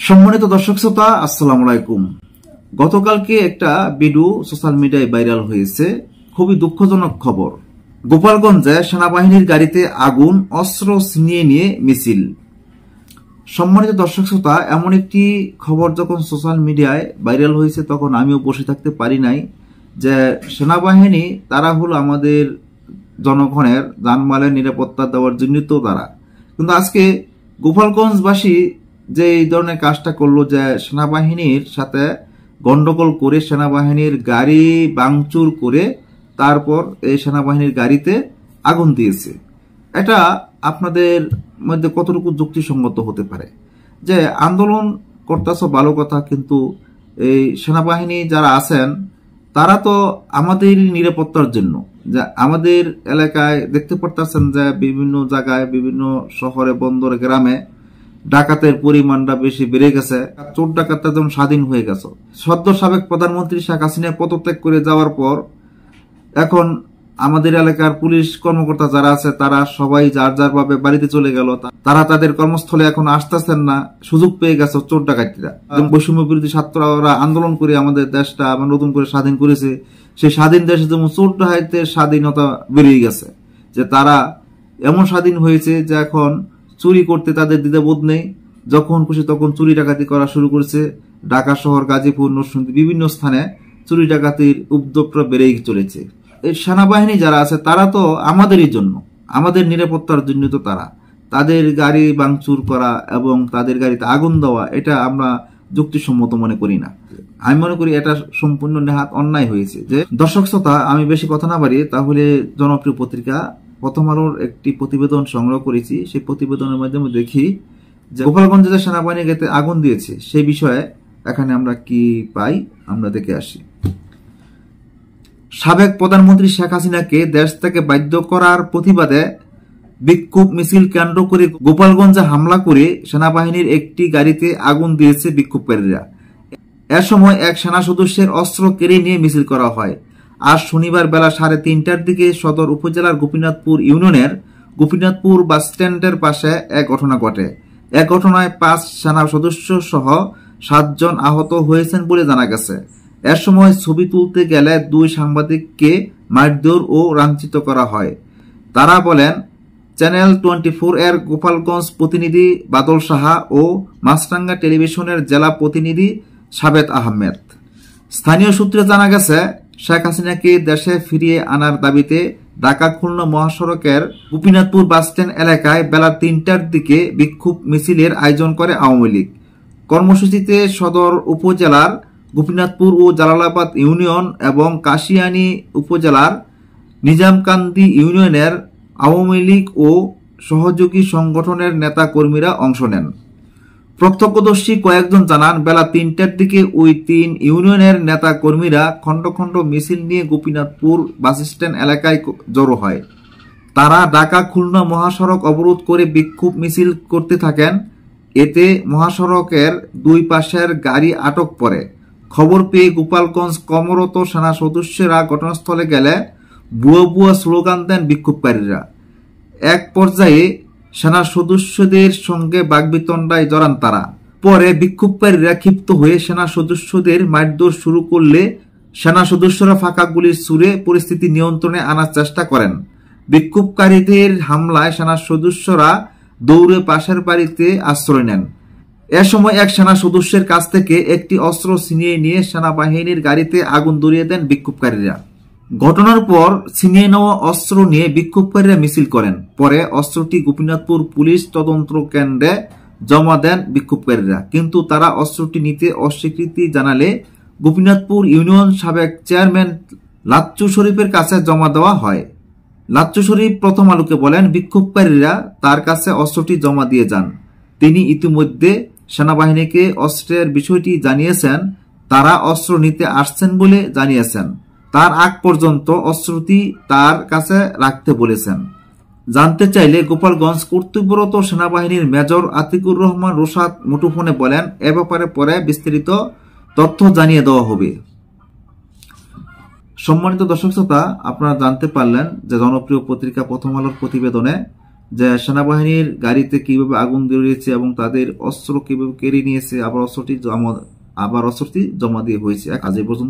সম্মানিত দর্শক শ্রোতা, আসসালামু আলাইকুম। গতকালকে একটা ভিডিও সোশ্যাল মিডিয়ায় ভাইরাল হয়েছে। খুবই দুঃখজনক খবর। গোপালগঞ্জে সেনাবাহিনীর গাড়িতে আগুন, অস্ত্র ছিনিয়ে নিয়ে মিছিল। সম্মানিত দর্শক শ্রোতা, এমন একটি খবর যখন সোশ্যাল মিডিয়ায় ভাইরাল হয়েছে তখন আমিও বসে থাকতে পারি নাই। যে সেনাবাহিনী তারা হলো আমাদের জনগণের জানমালের নিরাপত্তা দেওয়ার জন্য তো তারা, কিন্তু আজকে গোপালগঞ্জবাসী যে এই ধরনের কাজটা করলো, যে সেনাবাহিনীর সাথে গন্ডগোল করে সেনাবাহিনীর গাড়ি ভাঙচুর করে তারপর এই সেনাবাহিনীর গাড়িতে আগুন দিয়েছে। এটা আপনাদের মধ্যে কতটুকু যুক্তিসঙ্গত হতে পারে? যে আন্দোলন করতেছ ভালো কথা, কিন্তু এই সেনাবাহিনী যারা আছেন তারা তো আমাদের নিরাপত্তার জন্য, যে আমাদের এলাকায় দেখতে পারতেছেন যে বিভিন্ন জায়গায়, বিভিন্ন শহরে, বন্দরে, গ্রামে ডাকাতের পরিমাণটা বেশি বেড়ে গেছে। চোর ডাকাতটা যেমন স্বাধীন হয়ে গেছে। সদ্য সাবেক প্রধানমন্ত্রী শেখ হাসিনা পদত্যাগ করে যাওয়ার পর এখন আমাদের এলাকার পুলিশ কর্মকর্তা যারা আছে তারা সবাই যার যার ভাবে বাড়িতে চলে গেল। তারা তাদের কর্মস্থলে এখন আসতেছেন না, সুযোগ পেয়ে গেছে চোর ডাকাতরা। বৈষম্য বিরোধী ছাত্ররা আন্দোলন করে আমাদের দেশটা আবার নতুন করে স্বাধীন করেছে। সেই স্বাধীন দেশে যেমন চোর ডাকাতের স্বাধীনতা বেরিয়ে গেছে, যে তারা এমন স্বাধীন হয়েছে যে এখন চুরি করতে তাদের দ্বিধাবোধ নেই। যখন খুশি তখন চুরি ডাকাতি করা শুরু করেছে। ঢাকা শহর, গাজীপুর, নরসিংদী বিভিন্ন স্থানে চুরি ডাকাতির উদ্যোগটা বেড়েই চলেছে। এই সেনাবাহিনী যারা আছে তারা তো আমাদেরই জন্য, আমাদের নিরাপত্তার জন্য তো তারা, তাদের গাড়ি ভাঙচুর করা এবং তাদের গাড়িতে আগুন দেওয়া, এটা আমরা যুক্তিসম্মত মনে করি না। আমি মনে করি এটা সম্পূর্ণ নেহাত অন্যায় হয়েছে। যে দর্শক শ্রোতা, আমি বেশি কথা না বাড়ি, তাহলে জনপ্রিয় পত্রিকা প্রথম আলোর একটি প্রতিবেদন সংগ্রহ করেছি। সেই প্রতিবেদনের মাধ্যমে দেখি যে গোপালগঞ্জে যে সেনাবাহিনী গাড়িতে আগুন দিয়েছে সেই বিষয়ে এখানে আমরা কি পাই, আমরা দেখে আসি। সাবেক প্রধানমন্ত্রী শেখ হাসিনাকে দেশ থেকে বাধ্য করার প্রতিবাদে বিক্ষোভ মিছিল কেন্দ্র করে গোপালগঞ্জে হামলা করে সেনাবাহিনীর একটি গাড়িতে আগুন দিয়েছে বিক্ষোভকারীরা। এ সময় এক সেনা সদস্যের অস্ত্র কেড়ে নিয়ে মিছিল করা হয়। আজ শনিবার বেলা 3:30টার দিকে সদর উপজেলার গোপীনাথপুর ইউনিয়নের গোপীনাথপুর বাস স্ট্যান্ডের পাশে এক ঘটনা ঘটে। এক ঘটনায় 5 সেনা সদস্য সহ 7 জন আহত হয়েছেন বলে জানা গেছে। এর সময় ছবি তুলতে গেলে 2 সাংবাদিককে মারধর ও লাঞ্ছিত করা হয়। তারা বলেন, চ্যানেল 24 এর গোপালগঞ্জ প্রতিনিধি বাদল সাহা ও মাছরাঙ্গা টেলিভিশনের জেলা প্রতিনিধি সাবেত আহমেদ। স্থানীয় সূত্রে জানা গেছে, শেখ হাসিনাকে দেশে ফিরিয়ে আনার দাবিতে ঢাকা-খুলনা মহাসড়কের গোপীনাথপুর বাসস্ট্যান্ড এলাকায় বেলা 3টার দিকে বিক্ষোভ মিছিলের আয়োজন করে আওয়ামী লীগ। কর্মসূচিতে সদর উপজেলার গোপীনাথপুর ও জালালাবাদ ইউনিয়ন এবং কাশিয়ানী উপজেলার নিজামকান্দি ইউনিয়নের আওয়ামী লীগ ও সহযোগী সংগঠনের নেতা কর্মীরা অংশ নেন। প্রত্যক্ষদর্শী কয়েকজন জানান, বেলা 3টার দিকে ওই 3 ইউনিয়নের নেতা কর্মীরা খণ্ড খণ্ড মিছিল নিয়ে গোপীনাথপুর বাসস্ট্যান্ড এলাকায় জড়ো হয়। তারা ঢাকা-খুলনা মহাসড়ক অবরোধ করে বিক্ষোভ মিছিল করতে থাকেন। এতে মহাসড়কের 2 পাশের গাড়ি আটক পড়ে। খবর পেয়ে গোপালগঞ্জ কর্মরত সেনা সদস্যরা ঘটনাস্থলে গেলে বুয়া বুয়া স্লোগান দেন বিক্ষোভকারীরা। এক পর্যায়ে সেনা সদস্যদের সঙ্গে বাগবিতণ্ডায় জড়ান তারা। পরে বিক্ষোভকারীরা ক্ষিপ্ত হয়ে সেনা সদস্যদের মারধর শুরু করলে সেনা সদস্যরা ফাঁকা গুলি ছুড়ে পরিস্থিতি নিয়ন্ত্রণে আনার চেষ্টা করেন। বিক্ষোভকারীদের হামলায় সেনা সদস্যরা দৌড়ে পাশের বাড়িতে আশ্রয় নেন। এ সময় এক সেনা সদস্যের কাছ থেকে একটি অস্ত্র ছিনিয়ে নিয়ে সেনাবাহিনীর গাড়িতে আগুন ধরিয়ে দেন বিক্ষোভকারীরা। ঘটনার পর ছিনিয়ে নেওয়া অস্ত্র নিয়ে বিক্ষোভকারীরা মিছিল করেন। পরে অস্ত্রটি গোপীনাথপুর পুলিশ তদন্ত কেন্দ্রে জমা দেন বিক্ষোভকারীরা, কিন্তু তারা অস্ত্রটি নিতে অস্বীকৃতি জানালে গোপীনাথপুর ইউনিয়ন সাবেক চেয়ারম্যান লাচ্চু শরীফের কাছে জমা দেওয়া হয়। লাচ্চু শরীফ প্রথম আলোকে বলেন, বিক্ষোভকারীরা তার কাছে অস্ত্রটি জমা দিয়ে যান। তিনি ইতিমধ্যে সেনাবাহিনীকে অস্ত্রের বিষয়টি জানিয়েছেন। তারা অস্ত্র নিতে আসছেন বলে জানিয়েছেন। তার আগ পর্যন্ত অস্ত্রটি তার কাছে রাখতে বলেছেন। জানতে চাইলে গোপালগঞ্জ কর্তব্যরত সেনাবাহিনীর মেজর আতিকুর রহমান রোশাদ মুঠোফোনে বলেন, এ ব্যাপারে পরে বিস্তারিত তথ্য জানিয়ে দেওয়া হবে। সম্মানিত দর্শক শ্রোতা, আপনারা জানতে পারলেন যে জনপ্রিয় পত্রিকা প্রথম আলোর প্রতিবেদনে যে সেনাবাহিনীর গাড়িতে কিভাবে আগুন ধরিয়েছে এবং তাদের অস্ত্র কিভাবে কেড়ে নিয়েছে, আবার অস্ত্রটি জমা দিয়ে হয়েছে। আজ এ পর্যন্ত।